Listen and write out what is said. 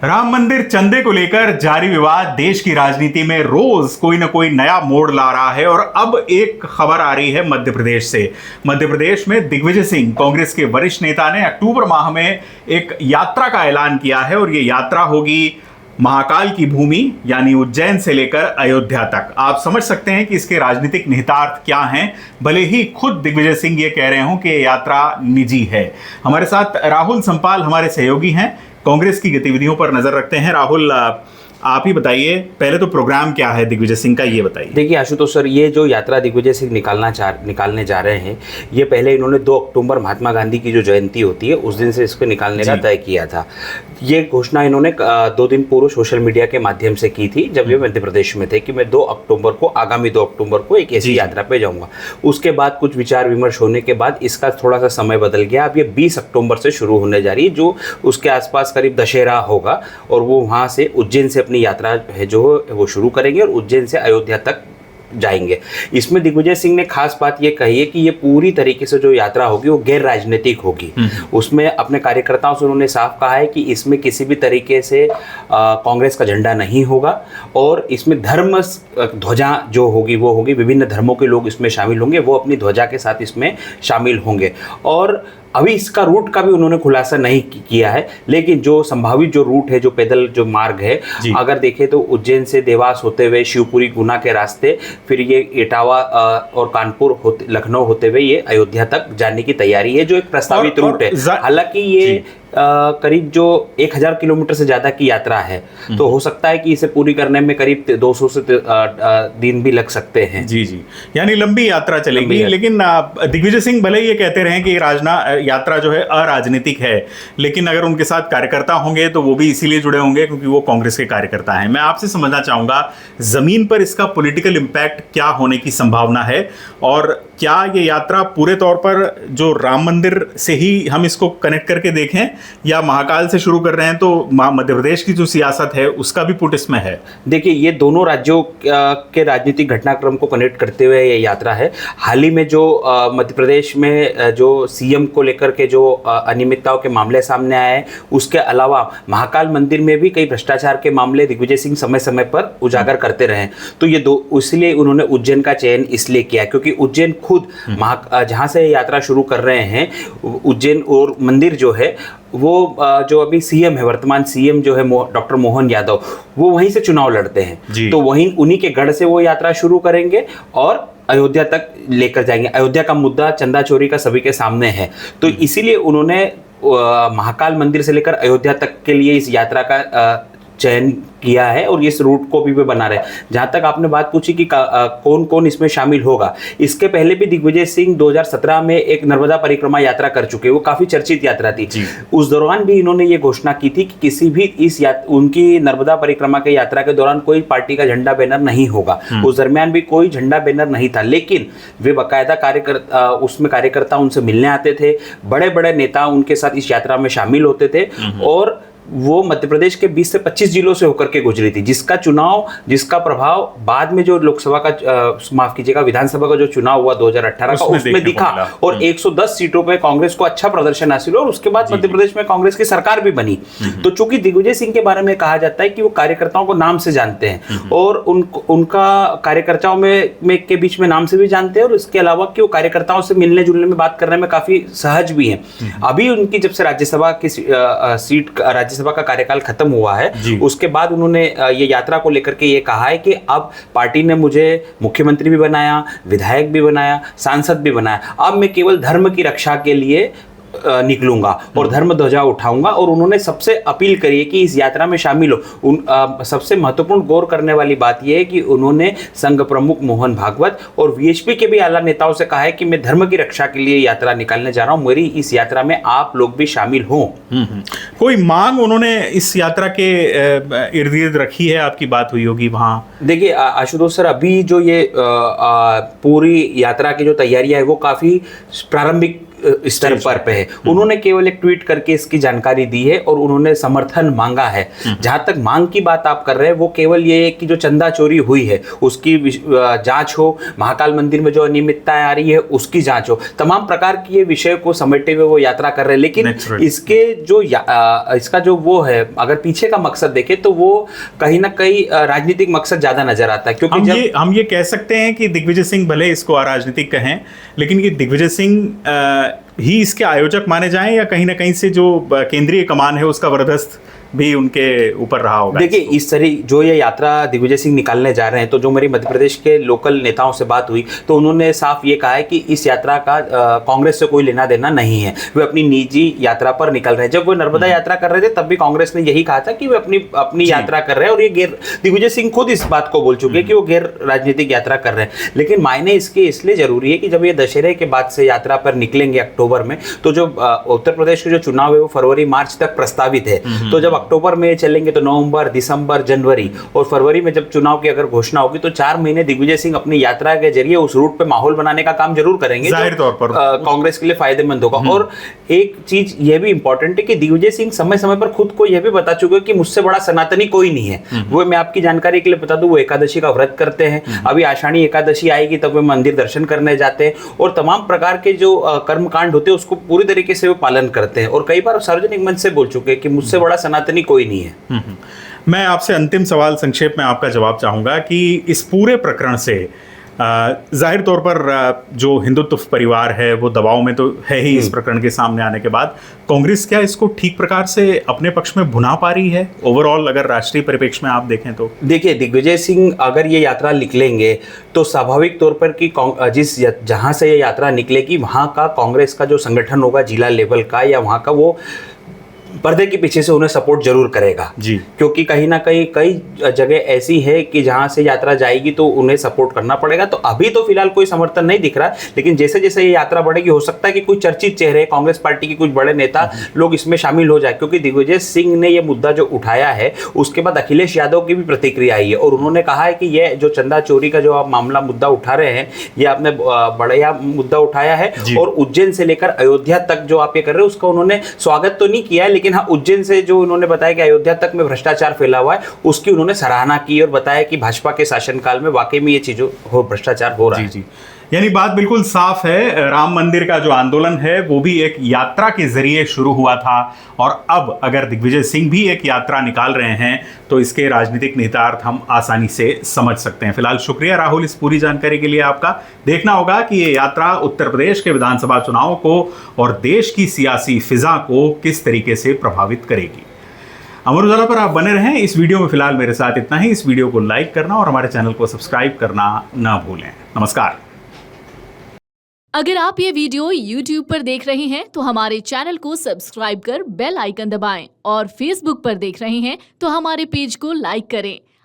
राम मंदिर चंदे को लेकर जारी विवाद देश की राजनीति में रोज कोई ना कोई नया मोड़ ला रहा है और अब एक खबर आ रही है मध्य प्रदेश से। मध्य प्रदेश में दिग्विजय सिंह, कांग्रेस के वरिष्ठ नेता, ने अक्टूबर माह में एक यात्रा का ऐलान किया है और ये यात्रा होगी महाकाल की भूमि यानी उज्जैन से लेकर अयोध्या तक। आप समझ सकते हैं कि इसके राजनीतिक निहितार्थ क्या हैं, भले ही खुद दिग्विजय सिंह ये कह रहे हों कि ये यात्रा निजी है। हमारे साथ राहुल संपाल हमारे सहयोगी हैं, कांग्रेस की गतिविधियों पर नजर रखते हैं। राहुल, आप ही बताइए, पहले तो प्रोग्राम क्या है दिग्विजय सिंह का, ये बताइए। देखिए आशुतोष सर, ये जो यात्रा दिग्विजय सिंह निकालने जा रहे हैं, ये पहले इन्होंने 2 अक्टूबर महात्मा गांधी की जो जयंती होती है उस दिन से इसको निकालने का तय किया था। ये घोषणा इन्होंने 2 दिन पूर्व सोशल मीडिया के माध्यम से की थी जब ये मध्य प्रदेश में थे कि मैं आगामी 2 अक्टूबर को एक ऐसी यात्रा पे जाऊंगा। उसके बाद कुछ विचार विमर्श होने के बाद इसका थोड़ा सा समय बदल गया। अब ये 20 अक्टूबर से शुरू होने जा रही है, जो उसके आसपास करीब दशहरा होगा और वो वहाँ से उज्जैन से अपनी यात्रा है जो वो शुरू करेंगे और उज्जैन से अयोध्या तक जाएंगे। इसमें दिग्विजय सिंह ने खास बात ये कही है कि ये पूरी तरीके से जो यात्रा होगी वो गैर राजनीतिक होगी। उसमें अपने कार्यकर्ताओं से उन्होंने साफ कहा है कि इसमें किसी भी तरीके से कांग्रेस का झंडा नहीं होगा और इसमें धर्म ध्वजा जो होगी वो होगी, विभिन्न धर्मों के लोग इसमें शामिल होंगे, वो अपनी ध्वजा के साथ इसमें शामिल होंगे। और अभी इसका रूट का भी उन्होंने खुलासा नहीं किया है, लेकिन जो संभावित जो रूट है, जो पैदल जो मार्ग है, अगर देखें तो उज्जैन से देवास होते हुए शिवपुरी गुना के रास्ते, फिर ये इटावा और कानपुर लखनऊ होते हुए ये अयोध्या तक जाने की तैयारी है, जो एक प्रस्तावित रूट है। हालांकि ये करीब जो 1000 किलोमीटर से ज़्यादा की यात्रा है, तो हो सकता है कि इसे पूरी करने में करीब 200 से दिन भी लग सकते हैं। जी, यानी लंबी यात्रा चलेगी। लेकिन दिग्विजय सिंह भले ये कहते रहे कि यात्रा जो है अराजनीतिक है, लेकिन अगर उनके साथ कार्यकर्ता होंगे तो वो भी इसीलिए जुड़े होंगे क्योंकि वो कांग्रेस के कार्यकर्ता हैं। मैं आपसे समझना चाहूँगा, ज़मीन पर इसका पॉलिटिकल इम्पैक्ट क्या होने की संभावना है और क्या ये यात्रा पूरे तौर पर जो राम मंदिर से ही हम इसको कनेक्ट करके देखें या महाकाल से शुरू कर रहे हैं तो मध्य प्रदेश की जो सियासत है उसका भी पुट इसमें है? देखिए, ये दोनों राज्यों के राजनीतिक घटनाक्रम को कनेक्ट करते हुए ये यात्रा है। हाल ही में जो मध्य प्रदेश में जो सीएम को लेकर के जो अनियमितताओं के मामले सामने आए हैं, उसके अलावा महाकाल मंदिर में भी कई भ्रष्टाचार के मामले दिग्विजय सिंह समय समय पर उजागर करते रहे। तो ये इसलिए उन्होंने उज्जैन का चयन इसलिए किया क्योंकि उज्जैन खुद जहाँ से यात्रा शुरू कर रहे हैं, उज्जैन और मंदिर जो है वो जो अभी सीएम है, वर्तमान सीएम जो है डॉक्टर मोहन यादव, वो वहीं से चुनाव लड़ते हैं। तो वहीं उन्हीं के गढ़ से वो यात्रा शुरू करेंगे और अयोध्या तक लेकर जाएंगे। अयोध्या का मुद्दा चंदा चोरी का सभी के सामने है, तो इसीलिए उन्होंने महाकाल मंदिर से लेकर अयोध्या तक के लिए इस यात्रा का चयन किया है और इस रूट को भी बना रहे हैं। जहाँ तक आपने बात पूछी कि कौन कौन इसमें शामिल होगा, इसके पहले भी दिग्विजय सिंह 2017 में एक नर्मदा परिक्रमा यात्रा कर चुके, वो काफी चर्चित यात्रा थी। उस दौरान भी इन्होंने ये घोषणा की थी कि किसी भी उनकी नर्मदा परिक्रमा के यात्रा के दौरान कोई पार्टी का झंडा बैनर नहीं होगा। उस दरमियान भी कोई झंडा बैनर नहीं था, लेकिन वे बाकायदा उसमें कार्यकर्ता उनसे मिलने आते थे, बड़े बड़े नेता उनके साथ इस यात्रा में शामिल होते थे और वो मध्य प्रदेश के 20 से 25 जिलों से होकर के गुजरी थी, जिसका प्रभाव बाद में जो लोकसभा का माफ कीजिएगा विधानसभा का जो चुनाव हुआ 2018 का, उसमें दिखा और 110 सीटों पे कांग्रेस को अच्छा प्रदर्शन हासिल हुआ और उसके बाद मध्य प्रदेश में कांग्रेस की सरकार भी बनी। तो चूंकि दिग्विजय सिंह के बारे में कहा जाता है कि वो कार्यकर्ताओं को नाम से जानते हैं और उनका कार्यकर्ताओं में के बीच में नाम से भी जानते हैं और इसके अलावा कि वो कार्यकर्ताओं से मिलने जुलने में, बात करने में काफी सहज भी है। अभी उनकी जब से राज्यसभा की सीट राज्यसभा का कार्यकाल खत्म हुआ है, उसके बाद उन्होंने ये यात्रा को लेकर के ये कहा है कि अब पार्टी ने मुझे मुख्यमंत्री भी बनाया, विधायक भी बनाया, सांसद भी बनाया, अब मैं केवल धर्म की रक्षा के लिए निकलूंगा और धर्म ध्वजा उठाऊंगा। और उन्होंने सबसे अपील करी है कि इस यात्रा में शामिल हो। सबसे महत्वपूर्ण गौर करने वाली बात यह है कि उन्होंने संघ प्रमुख मोहन भागवत और वीएचपी के भी आला नेताओं से कहा है कि मैं धर्म की रक्षा के लिए यात्रा निकालने जा रहा हूं, मेरी इस यात्रा में आप लोग भी शामिल हों। कोई मांग उन्होंने इस यात्रा के इर्द गिर्द रखी है? आपकी बात हुई होगी वहां। देखिए आशुतोष सर, अभी जो ये पूरी यात्रा की जो तैयारियां है वो काफी प्रारंभिक स्तर पर है। उन्होंने केवल एक ट्वीट करके इसकी जानकारी दी है और उन्होंने समर्थन मांगा है। जहां तक मांग की बात आप कर रहे हैं वो केवल ये है कि जो चंदा चोरी हुई है उसकी जांच हो, महाकाल मंदिर में जो अनियमितताएं आ रही है उसकी जांच हो, तमाम प्रकार की ये विषय को समेटे हुए वो यात्रा कर रहे हैं। लेकिन इसके जो इसका जो वो है, अगर पीछे का मकसद देखें तो वो कहीं ना कहीं राजनीतिक मकसद ज्यादा नजर आता है। क्योंकि हम ये कह सकते हैं कि दिग्विजय सिंह भले इसको अराजनीतिक कहें, लेकिन ये दिग्विजय सिंह ही इसके आयोजक माने जाएं या कहीं ना कहीं से जो केंद्रीय कमान है उसका वरदस्त भी उनके ऊपर रहा होगा। देखिए, इस तरह जो ये यात्रा दिग्विजय सिंह निकालने जा रहे हैं, तो जो मेरी मध्य प्रदेश के लोकल नेताओं से बात हुई तो उन्होंने साफ ये कहा है कि इस यात्रा का कांग्रेस से कोई लेना देना नहीं है। वे अपनी निजी यात्रा पर निकल रहे हैं। जब वो नर्मदा यात्रा कर रहे थे तब भी कांग्रेस ने यही कहा था कि वे अपनी यात्रा कर रहे हैं, और ये गैर, दिग्विजय सिंह खुद इस बात को बोल चुके हैं कि वो गैर राजनीतिक यात्रा कर रहे हैं। लेकिन मायने इसके इसलिए जरूरी है कि जब ये दशहरे के बाद से यात्रा पर निकलेंगे अक्टूबर में, तो जो उत्तर प्रदेश के जो चुनाव है वो फरवरी मार्च तक प्रस्तावित है। तो जब अक्टूबर में चलेंगे तो नवंबर, दिसंबर, जनवरी और फरवरी में जब चुनाव की अगर घोषणा होगी तो 4 महीने दिग्विजय सिंह अपनी यात्रा के जरिए उस रूट पे माहौल बनाने का काम जरूर करेंगे, जाहिर तौर पर कांग्रेस के लिए फायदेमंद होगा। और एक चीज यह भी इंपॉर्टेंट है कि दिग्विजय सिंह समय समय पर खुद को यह भी बता चुके हैं कि मुझसे बड़ा सनातनी कोई नहीं है। वो मैं आपकी जानकारी के लिए बता दूं, वो एकादशी का व्रत करते हैं। अभी आषाढ़ी एकादशी आएगी तब वे मंदिर दर्शन करने जाते हैं और तमाम प्रकार के जो कर्मकांड होते हैं उसको पूरी तरीके से वो पालन करते हैं। और कई बार सार्वजनिक मंच से बोल चुके हैं कि मुझसे बड़ा सनातनी कोई नहीं है। मैं आपसे अंतिम सवाल संक्षेप में आपका जवाब चाहूंगा कि इस पूरे प्रकरण से जाहिर तौर पर जो हिंदुत्व परिवार है वो दबाव में तो है ही इस प्रकरण के सामने आने के बाद। कांग्रेस क्या इसको ठीक प्रकार से अपने पक्ष में भुना पा रही है ओवरऑल, अगर राष्ट्रीय परिप्रेक्ष्य में आप देखें तो? देखिए, दिग्विजय सिंह अगर ये यात्रा निकलेंगे तो स्वाभाविक तौर पर कि जहां से ये यात्रा निकलेगी वहां का कांग्रेस का जो संगठन होगा जिला लेवल का, या वहां का वो पर्दे के पीछे से उन्हें सपोर्ट जरूर करेगा जी। क्योंकि कहीं ना कहीं कई जगह ऐसी है कि जहां से यात्रा जाएगी तो उन्हें सपोर्ट करना पड़ेगा। तो अभी तो फिलहाल कोई समर्थन नहीं दिख रहा, लेकिन जैसे जैसे ये यात्रा बढ़ेगी हो सकता है कि कुछ चर्चित चेहरे, कांग्रेस पार्टी के कुछ बड़े नेता लोग इसमें शामिल हो जाए। क्योंकि दिग्विजय सिंह ने यह मुद्दा जो उठाया है उसके बाद अखिलेश यादव की भी प्रतिक्रिया आई है और उन्होंने कहा है कि यह जो चंदा चोरी का जो आप मामला मुद्दा उठा रहे हैं, यह आपने बड़ा मुद्दा उठाया है और उज्जैन से लेकर अयोध्या तक जो आप ये कर रहे हैं उसका उन्होंने स्वागत तो नहीं किया है, लेकिन हाँ, उज्जैन से जो उन्होंने बताया कि अयोध्या तक में भ्रष्टाचार फैला हुआ है उसकी उन्होंने सराहना की और बताया कि भाजपा के शासनकाल में वाकई में ये चीजों भ्रष्टाचार हो रहा है। जी। यानी बात बिल्कुल साफ है, राम मंदिर का जो आंदोलन है वो भी एक यात्रा के जरिए शुरू हुआ था और अब अगर दिग्विजय सिंह भी एक यात्रा निकाल रहे हैं तो इसके राजनीतिक निहितार्थ हम आसानी से समझ सकते हैं। फिलहाल शुक्रिया राहुल इस पूरी जानकारी के लिए आपका। देखना होगा कि ये यात्रा उत्तर प्रदेश के विधानसभा चुनाव को और देश की सियासी फिजा को किस तरीके से प्रभावित करेगी। अमर उजाला पर आप बने रहें। इस वीडियो में फिलहाल मेरे साथ इतना ही। इस वीडियो को लाइक करना और हमारे चैनल को सब्सक्राइब करना ना भूलें। नमस्कार। अगर आप ये वीडियो YouTube पर देख रहे हैं तो हमारे चैनल को सब्सक्राइब कर बेल आइकन दबाएं और Facebook पर देख रहे हैं तो हमारे पेज को लाइक करें।